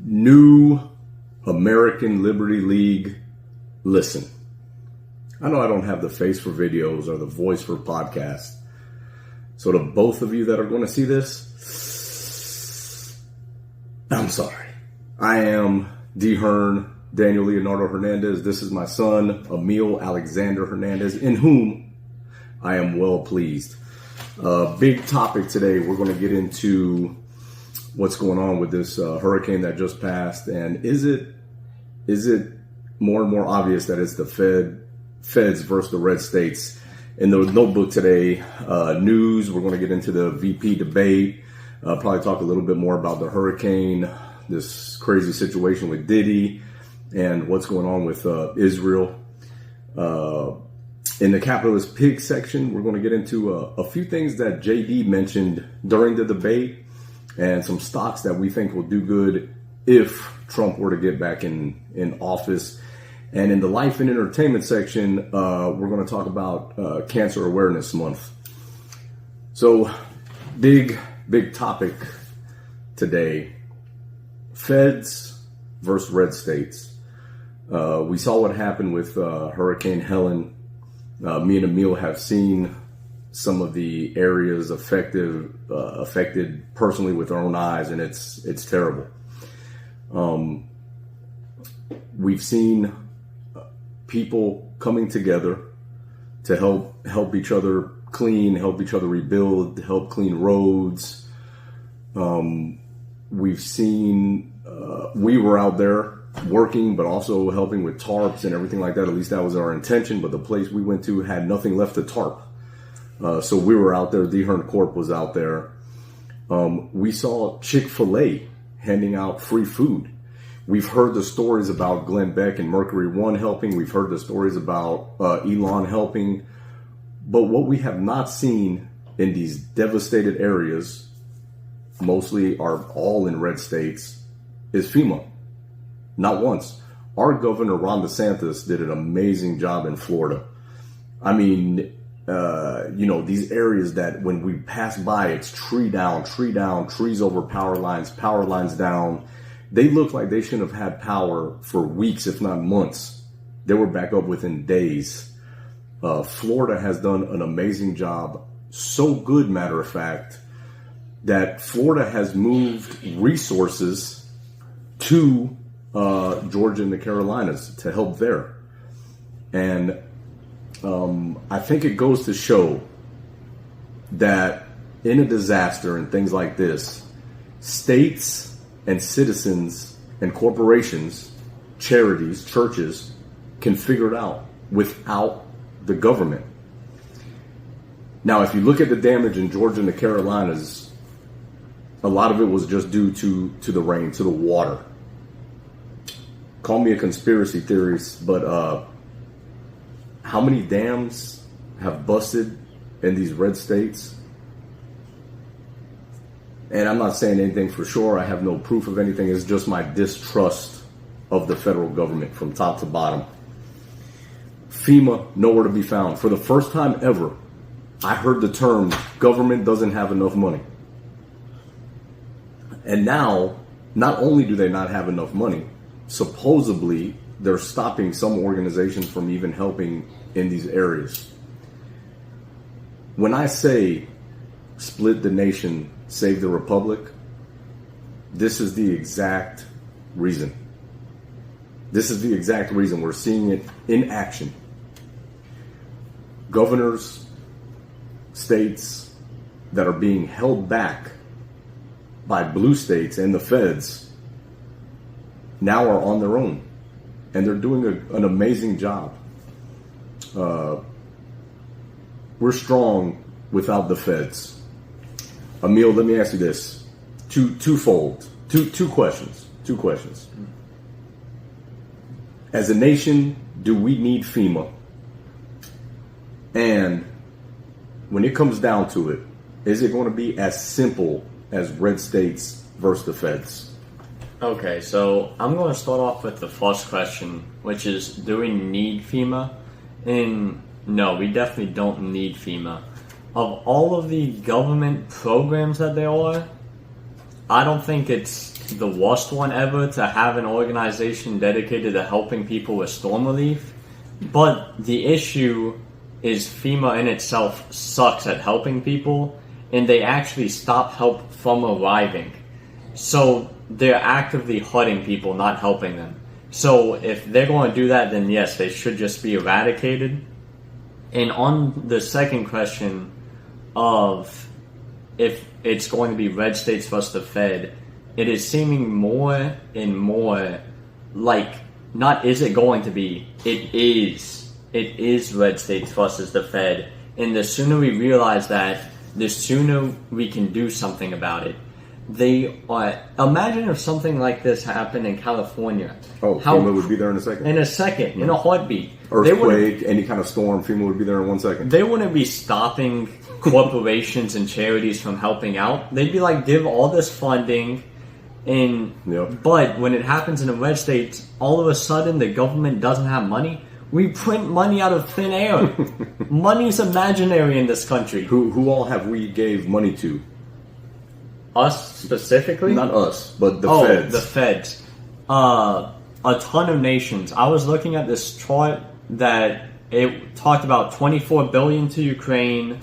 New American Liberty League, listen. I know I don't have the face for videos or the voice for podcasts. So to both of you that are going to see this, I'm sorry. I am D. Hearn, Daniel Leonardo Hernandez. This is my son, Emil Alexander Hernandez, in whom I am well pleased. Big topic today. We're going to get into what's going on with this hurricane that just passed. And is it more and more obvious that it's the feds versus the red states? In the notebook today, news, we're going to get into the VP debate, probably talk a little bit more about the hurricane, this crazy situation with Diddy, and what's going on with Israel. In the capitalist pig section, we're going to get into a few things that JD mentioned during the debate and some stocks that we think will do good if Trump were to get back in office. And in the life and entertainment section, we're going to talk about Cancer Awareness Month. So big topic today. Feds versus red states. We saw what happened with Hurricane Helen. Me and Emil have seen some of the areas affected personally with our own eyes, and it's terrible. We've seen people coming together to help each other clean, help each other rebuild, help clean roads. We've seen we were out there working, but also helping with tarps and everything like that. At least that was our intention. But the place we went to had nothing left to tarp. So we were out there. D. Hearn Corp was out there. We saw Chick-fil-A handing out free food. We've heard the stories about Glenn Beck and Mercury One helping. We've heard the stories about Elon helping. But what we have not seen in these devastated areas, mostly are all in red states, is FEMA. Not once. Our governor, Ron DeSantis, did an amazing job in Florida. I mean, these areas that when we pass by, it's tree down, trees over power lines down. They look like they shouldn't have had power for weeks, if not months. They were back up within days. Florida has done an amazing job. So good, matter of fact, that Florida has moved resources to Georgia and the Carolinas to help there. And I think it goes to show that in a disaster and things like this, states and citizens and corporations, charities, churches can figure it out without the government. Now, if you look at the damage in Georgia and the Carolinas, a lot of it was just due to the rain, to the water. Call me a conspiracy theorist, but how many dams have busted in these red states? And I'm not saying anything for sure. I have no proof of anything. It's just my distrust of the federal government from top to bottom. FEMA, nowhere to be found. For the first time ever, I heard the term, government doesn't have enough money. And now, not only do they not have enough money, supposedly they're stopping some organizations from even helping in these areas. When I say split the nation, save the republic, this is the exact reason. This is the exact reason we're seeing it in action. Governors, states that are being held back by blue states and the feds now are on their own, and they're doing an amazing job. We're strong without the feds. Emil, let me ask you this. Twofold. Two questions. As a nation, do we need FEMA? And when it comes down to it, is it going to be as simple as red states versus the feds? Okay, so I'm going to start off with the first question, which is, do we need FEMA? And no, we definitely don't need FEMA. Of all of the government programs that there are, I don't think it's the worst one ever to have an organization dedicated to helping people with storm relief. But the issue is FEMA in itself sucks at helping people, and they actually stop help from arriving. So they're actively hurting people, not helping them. So if they're going to do that, then yes, they should just be eradicated. And on the second question of if it's going to be red states versus the Fed, it is seeming more and more like, not is it going to be, it is red states versus the Fed. And the sooner we realize that, the sooner we can do something about it. They are, imagine if something like this happened in California. Oh, FEMA would be there in a second? In a second, in a heartbeat. Earthquake, any kind of storm, FEMA would be there in 1 second. They wouldn't be stopping corporations and charities from helping out. They'd be like, give all this funding. But when it happens in the red states, all of a sudden the government doesn't have money. We print money out of thin air. Money's imaginary in this country. Who all have we gave money to? Us specifically? Not us, but the feds. The feds. A ton of nations. I was looking at this chart that it talked about $24 billion to Ukraine.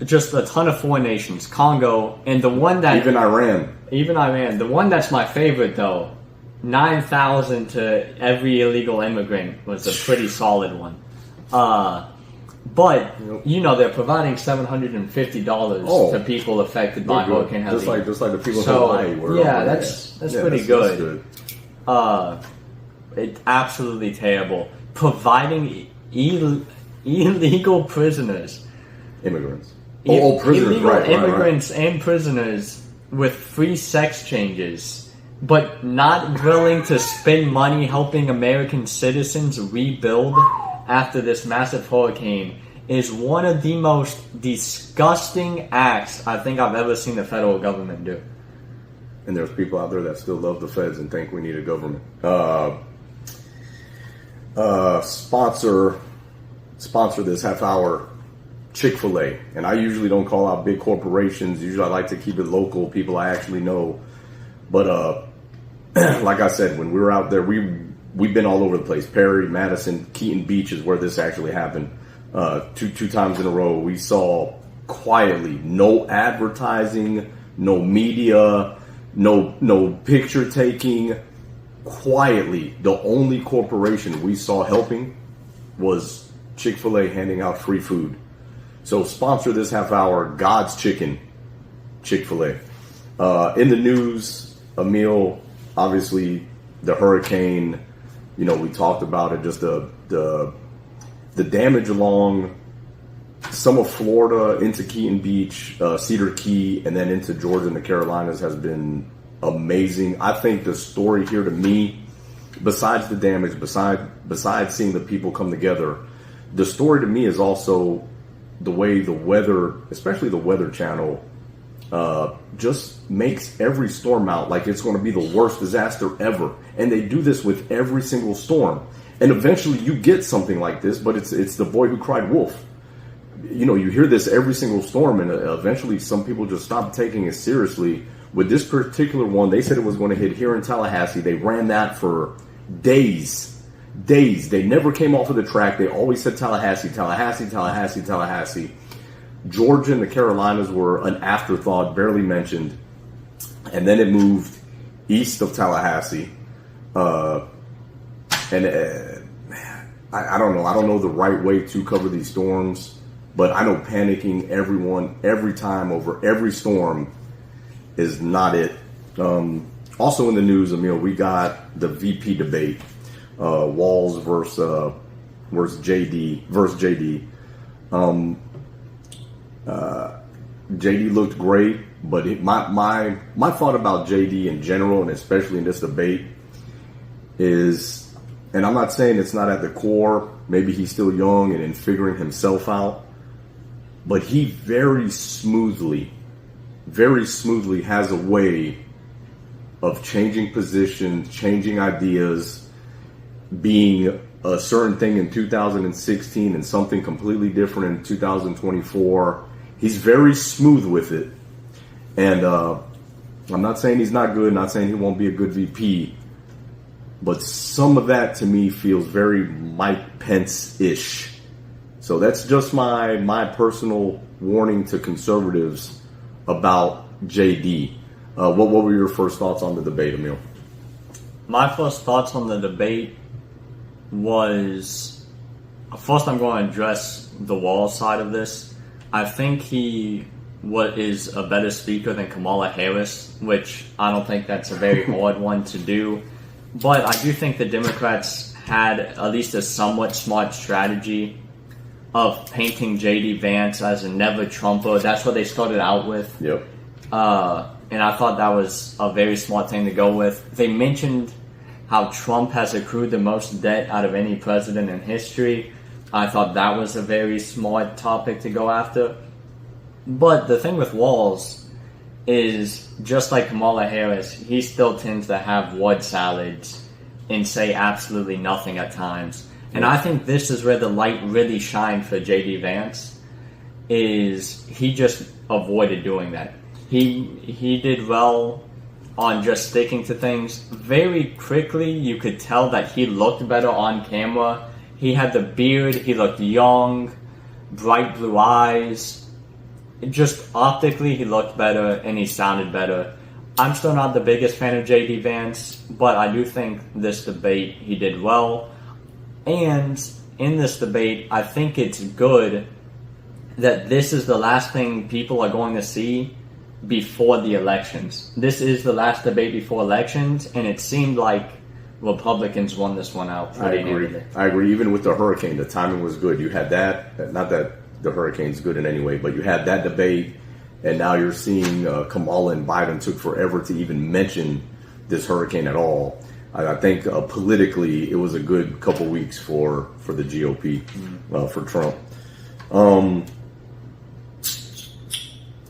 Just a ton of foreign nations. Congo, and the one that even Iran. The one that's my favorite though, 9,000 to every illegal immigrant was a pretty solid one. But they're providing $750 to people affected by Hurricane Helene. Just like the people in Hawaii were. That's pretty good. It's absolutely terrible. Providing illegal prisoners, immigrants. Prisoners, illegal right, immigrants and prisoners with free sex changes, but not willing to spend money helping American citizens rebuild after this massive hurricane is one of the most disgusting acts I think I've ever seen the federal government do. And there's people out there that still love the feds and think we need a government. Sponsor this half hour, Chick-fil-A. And I usually don't call out big corporations. Usually I like to keep it local, people I actually know. But like I said, when we were out there, we've been all over the place. Perry, Madison, Keaton Beach is where this actually happened. Two times in a row. We saw quietly, no advertising, no media, no picture taking. Quietly, the only corporation we saw helping was Chick-fil-A handing out free food. So sponsor this half hour, God's Chicken, Chick-fil-A. In the news, Emil, obviously the hurricane, we talked about it, just the damage along some of Florida into Keaton Beach, Cedar Key, and then into Georgia and the Carolinas has been amazing. I think the story here to me, besides the damage, besides seeing the people come together, the story to me is also the way the weather, especially the Weather Channel, just makes every storm out like it's going to be the worst disaster ever. And they do this with every single storm. And eventually you get something like this, but it's the boy who cried wolf. You hear this every single storm, and eventually some people just stop taking it seriously. With this particular one, they said it was going to hit here in Tallahassee. They ran that for days. They never came off of the track. They always said Tallahassee. Georgia and the Carolinas were an afterthought, barely mentioned. And then it moved east of Tallahassee. I don't know. I don't know the right way to cover these storms. But I know panicking everyone every time over every storm is not it. Also in the news, Emil, we got the VP debate, Walz versus JD. JD looked great, but my thought about JD in general, and especially in this debate, is, and I'm not saying it's not at the core. Maybe he's still young and in figuring himself out, but he very smoothly has a way of changing positions, changing ideas, being a certain thing in 2016 and something completely different in 2024. He's very smooth with it. And I'm not saying he's not good, not saying he won't be a good VP, but some of that to me feels very Mike Pence-ish. So that's just my personal warning to conservatives about JD. What were your first thoughts on the debate, Emil? My first thoughts on the debate was, first I'm going to address the Wall side of this. I think he is a better speaker than Kamala Harris, which I don't think that's a very hard one to do. But I do think the Democrats had at least a somewhat smart strategy of painting J.D. Vance as a never Trumper. That's what they started out with. Yep. And I thought that was a very smart thing to go with. They mentioned how Trump has accrued the most debt out of any president in history. I thought that was a very smart topic to go after. But the thing with Walz is, just like Kamala Harris, he still tends to have word salads and say absolutely nothing at times. And I think this is where the light really shined for J.D. Vance, is he just avoided doing that. He did well on just sticking to things. Very quickly, you could tell that he looked better on camera. He had the beard, he looked young, bright blue eyes. Just optically, he looked better and he sounded better. I'm still not the biggest fan of J.D. Vance, but I do think this debate he did well. And in this debate, I think it's good that this is the last thing people are going to see before the elections. This is the last debate before elections, and it seemed like Republicans won this one out pretty handily. I agree. Even with the hurricane, the timing was good. You had that, not that the hurricane's good in any way, but you had that debate, and now you're seeing Kamala and Biden took forever to even mention this hurricane at all. I think politically it was a good couple weeks for the GOP, for Trump.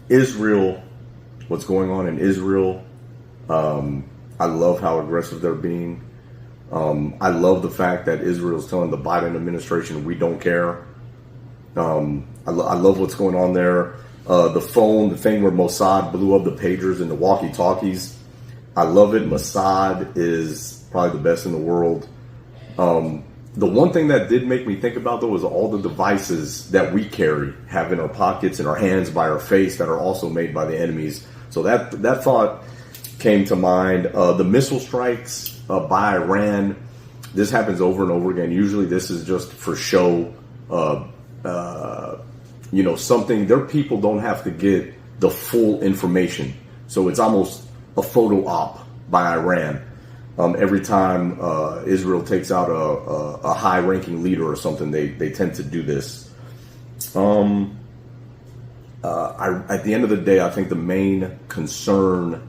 Israel, what's going on in Israel, I love how aggressive they're being. I love the fact that Israel's telling the Biden administration we don't care. I love what's going on there. The thing where Mossad blew up the pagers and the walkie-talkies, I love it. Mossad is probably the best in the world. The one thing that did make me think about, though, was all the devices that we have in our pockets, in our hands, by our face, that are also made by the enemies. So that thought came to mind. The missile strikes by Iran, this happens over and over again. Usually this is just for show. Something, their people don't have to get the full information. So it's almost a photo op by Iran. Every time Israel takes out a high-ranking leader or something, they tend to do this. At the end of the day, I think the main concern,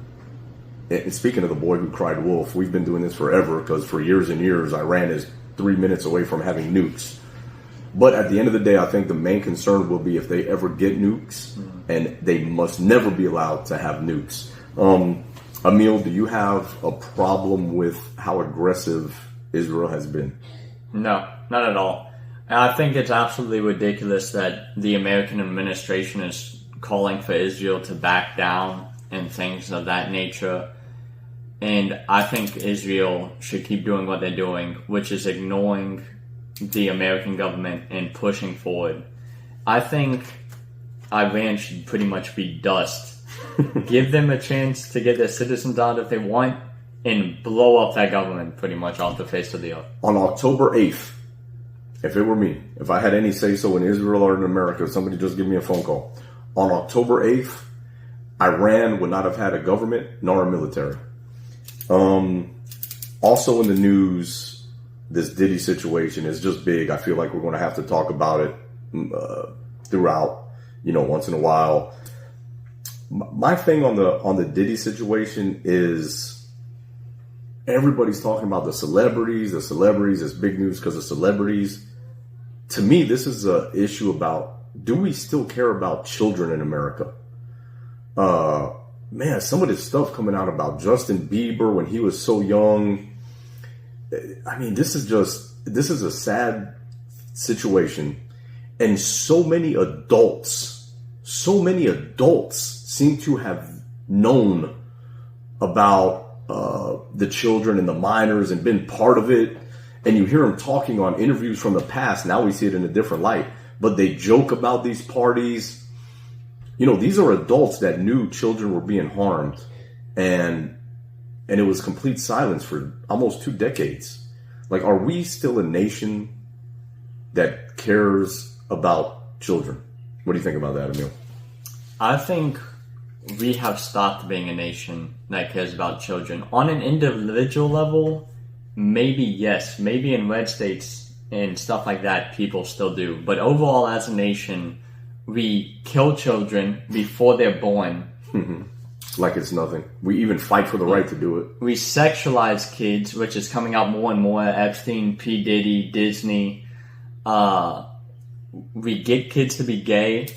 and speaking of the boy who cried wolf, we've been doing this forever, because for years and years, Iran is 3 minutes away from having nukes. But at the end of the day, I think the main concern will be if they ever get nukes, and they must never be allowed to have nukes. Emil, do you have a problem with how aggressive Israel has been? No, not at all. And I think it's absolutely ridiculous that the American administration is calling for Israel to back down and things of that nature. And I think Israel should keep doing what they're doing, which is ignoring the American government and pushing forward. I think Iran should pretty much be dust. Give them a chance to get their citizens out if they want, and blow up that government pretty much off the face of the earth. On October 8th, if it were me, if I had any say-so in Israel or in America, somebody just give me a phone call. On October 8th, Iran would not have had a government nor a military. Also in the news, this Diddy situation is just big. I feel like we're going to have to talk about it throughout, once in a while. My thing on the Diddy situation is everybody's talking about the celebrities. It's big news because of celebrities. To me, this is an issue about, do we still care about children in America? Man, some of this stuff coming out about Justin Bieber when he was so young. I mean, this is a sad situation. And so many adults seem to have known about the children and the minors and been part of it. And you hear them talking on interviews from the past. Now we see it in a different light. But they joke about these parties. You know, these are adults that knew children were being harmed. And it was complete silence for almost 2 decades. Like, are we still a nation that cares about children? What do you think about that, Emil? I think we have stopped being a nation that cares about children. On an individual level, maybe yes. Maybe in red states and stuff like that, people still do. But overall, as a nation, we kill children before they're born. Like it's nothing. We even fight for the right to do it. We sexualize kids, which is coming out more and more. Epstein, P. Diddy, Disney. We get kids to be gay.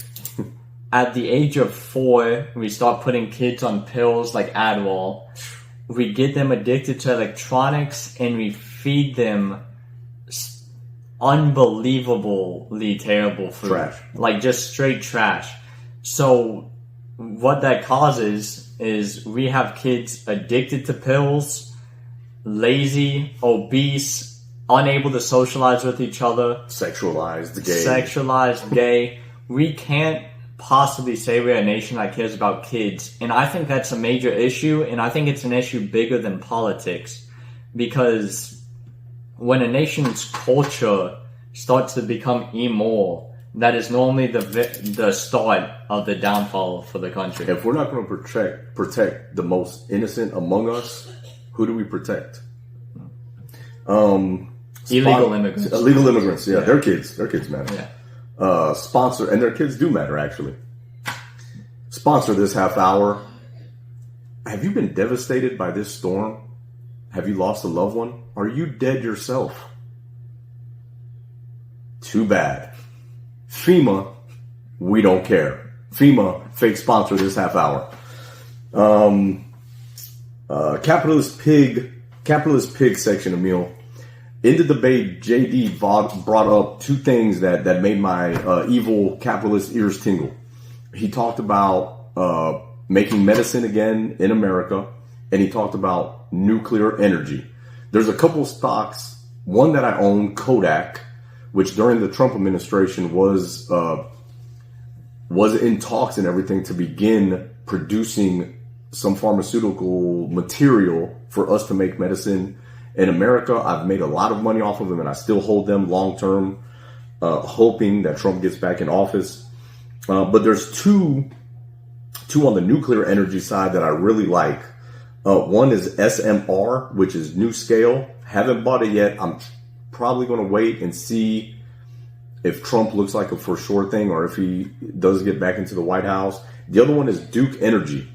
At the age of 4, we start putting kids on pills like Adderall. We get them addicted to electronics, and we feed them unbelievably terrible food. Trash. Like just straight trash. So what that causes is we have kids addicted to pills, lazy, obese, unable to socialize with each other. Sexualized, gay. We can't possibly say we're a nation that cares about kids. And I think that's a major issue, and I think it's an issue bigger than politics. Because when a nation's culture starts to become immoral, that is normally the start of the downfall for the country. If we're not going to protect the most innocent among us, who do we protect? Illegal immigrants. Illegal immigrants, yeah. Their kids matter. Yeah. Sponsor, and their kids do matter, actually. Sponsor this half hour. Have you been devastated by this storm? Have you lost a loved one? Are you dead yourself? Too bad. FEMA, we don't care. FEMA, fake sponsor this half hour. Capitalist pig section, Emil. In the debate, JD brought up 2 things that made my evil capitalist ears tingle. He talked about making medicine again in America, and he talked about nuclear energy. There's a couple stocks, one that I own, Kodak, which during the Trump administration was in talks and everything to begin producing some pharmaceutical material for us to make medicine in America. I've made a lot of money off of them, and I still hold them long term, hoping that Trump gets back in office. But there's two on the nuclear energy side that I really like. One is SMR, which is New Scale. Haven't bought it yet. I'm probably going to wait and see if Trump looks like a for sure thing, or if he does get back into the White House. The other one is Duke Energy.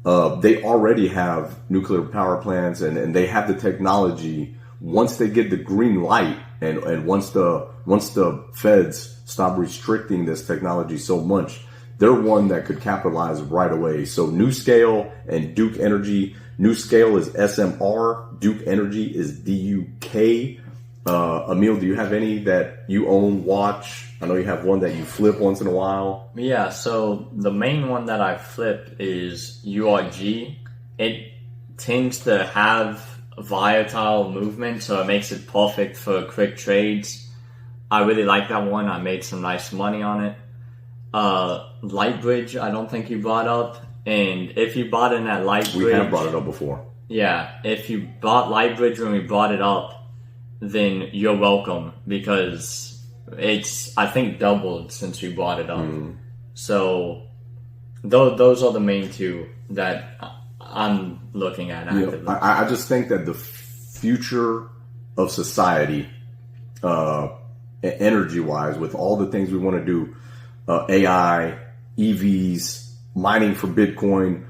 They already have nuclear power plants, and they have the technology. Once they get the green light, and once the feds stop restricting this technology so much, they're one that could capitalize right away. So New Scale and Duke Energy. New Scale is SMR. Duke Energy is DUK. Emil, do you have any that you own, watch? I know you have one that you flip once in a while. Yeah, so the main one that I flip is URG. It tends to have volatile movement, so it makes it perfect for quick trades. I really like that one. I made some nice money on it. Lightbridge, I don't think you brought up. And if you bought in at Lightbridge... We have brought it up before. Yeah, if you bought Lightbridge when we brought it up, then you're welcome, because it's, I think, doubled since we brought it up. So those are the main 2 that I'm looking at actively. Yeah, I just think that the future of society, energy-wise, with all the things we want to do, AI, EVs, mining for Bitcoin,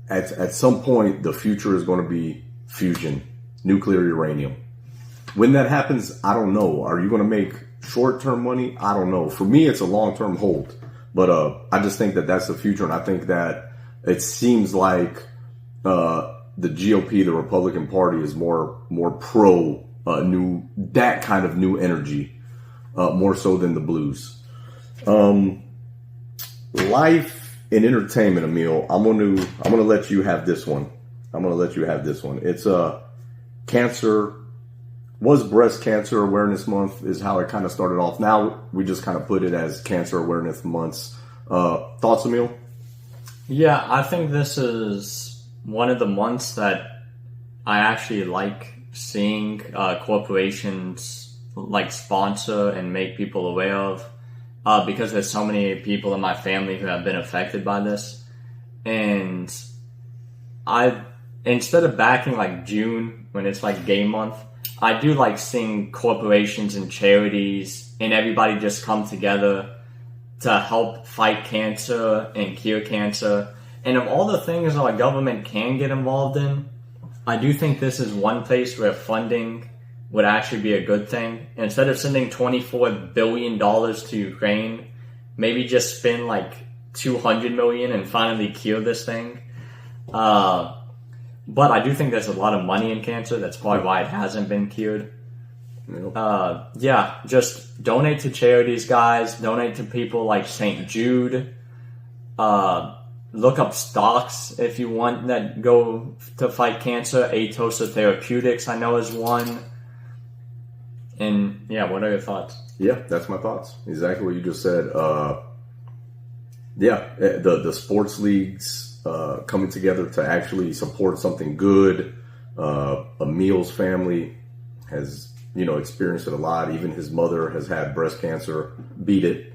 at some point, the future is going to be fusion, nuclear uranium. When that happens, I don't know. Are you going to make short-term money? I don't know. For me, it's a long-term hold. But I just think that that's the future, and I think that it seems like the GOP, the Republican Party, is more pro that kind of new energy, more so than the blues. Life in entertainment, Emil, I'm gonna let you have this one. It's cancer. Was Breast Cancer Awareness Month is how it kind of started off. Now we just kind of put it as Cancer Awareness Months. Thoughts, Emil? Yeah, I think this is one of the months that I actually like seeing corporations like sponsor and make people aware of, because there's so many people in my family who have been affected by this. And instead of backing like June when it's like gay month, I do like seeing corporations and charities and everybody just come together to help fight cancer and cure cancer. And of all the things our government can get involved in, I do think this is one place where funding would actually be a good thing. Instead of sending $24 billion to Ukraine, maybe just spend like $200 million and finally cure this thing. But I do think there's a lot of money in cancer. That's probably why it hasn't been cured. Just donate to charities, guys. Donate to people like St. Jude. Look up stocks if you want that go to fight cancer. Atosa Therapeutics, I know, is one. And yeah, what are your thoughts? Yeah, that's my thoughts. Exactly what you just said. The sports leagues coming together to actually support something good. Emil's family has, experienced it a lot. Even his mother has had breast cancer, beat it.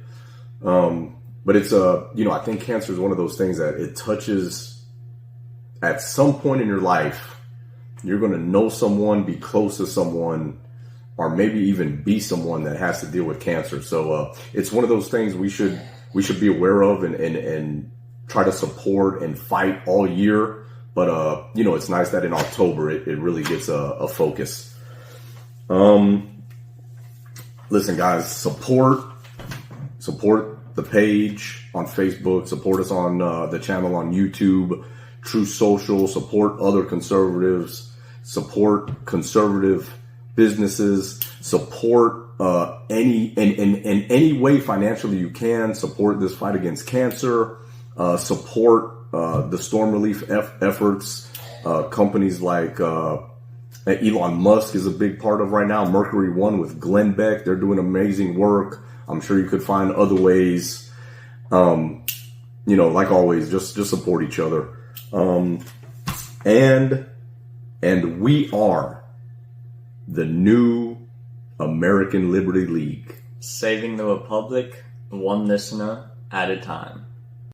But it's, I think cancer is one of those things that it touches at some point in your life. You're going to know someone, be close to someone, or maybe even be someone that has to deal with cancer. So it's one of those things we should be aware of and try to support and fight all year. But, it's nice that in October it really gets a focus. Listen, guys, support the page on Facebook, support us on the channel on YouTube, True Social, support other conservatives, support conservative businesses, support in any way financially you can, support this fight against cancer, support the storm relief efforts. Companies like Elon Musk is a big part of right now. Mercury One with Glenn Beck, they're doing amazing work. I'm sure you could find other ways. Like always, just support each other. And we are the new American Liberty League. Saving the Republic, one listener at a time.